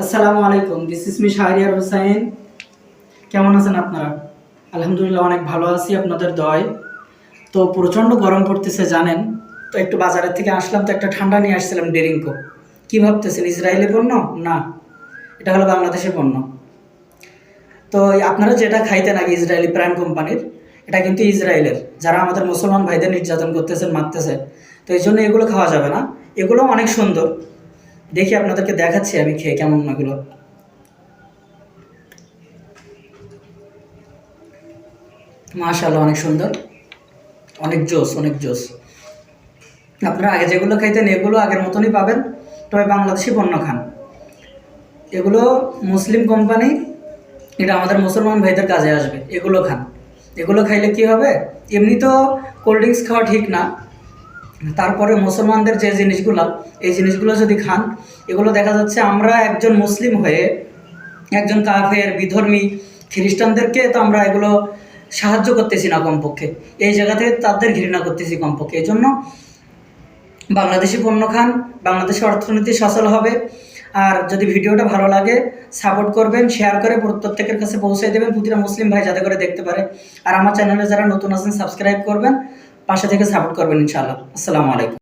আসসালামু আলাইকুম, this is me Shahriar Hossain. কেমন আছেন আপনারা? আলহামদুলিল্লাহ অনেক ভালো আছি আপনাদের দয়। তো প্রচণ্ড গরম পড়তেছে জানেন। তো একটু বাজারের থেকে আসলাম, তো একটা ঠান্ডা নিয়ে আসছিলাম ডেরিঙ্কো। কি ভাবতেছেন ইসরায়েলি পণ্য? না, এটা হলো বাংলাদেশের পণ্য। তো আপনারা যেটা খাইতেন আগে ইসরায়েলি প্রাইম কোম্পানির, এটা কিন্তু ইসরায়েলের, যারা আমাদের মুসলমান ভাইদের নির্যাতন করতেছেন, মারতেছে। তো এই জন্য এগুলো খাওয়া যাবে না। এগুলো অনেক সুন্দর, দেখি আপনাদেরকে দেখাচ্ছি আমি খেয়ে কেমন এগুলো। মাশাআল্লাহ, অনেক সুন্দর, অনেক জোস, অনেক জোস। আপনারা আগে যেগুলো খাইতেন এগুলো আগের মতনই পাবেন, তবে বাংলাদেশি পণ্য খান। এগুলো মুসলিম কোম্পানি, এটা আমাদের মুসলমান ভাইদের কাজে আসবে। এগুলো খান। এগুলো খাইলে কি হবে, এমনি তো কোল্ড ড্রিঙ্কস খাওয়া ঠিক না, তারপরে মুসলমানদের যে জিনিসগুলো, এই জিনিসগুলো যদি খান, এগুলো দেখা যাচ্ছে আমরা একজন মুসলিম হয়ে একজন কাফের বিধর্মী খ্রিস্টানদেরকে তো আমরা এগুলো সাহায্য করতেছি না কমপক্ষে, এই জায়গা থেকে তাদের ঘৃণা করতেছি কমপক্ষে। এই জন্য বাংলাদেশি পণ্য খান, বাংলাদেশের অর্থনীতি সচল হবে। আর যদি ভিডিওটা ভালো লাগে সাপোর্ট করবেন, শেয়ার করে প্রত্যেকের কাছে পৌঁছে দেবেন, প্রতিটা মুসলিম ভাই যাতে করে দেখতে পারে। আর আমার চ্যানেলে যারা নতুন আছেন সাবস্ক্রাইব করবেন, পাশে থেকে সাপোর্ট করবেন ইনশাআল্লাহ। আসসালামু আলাইকুম।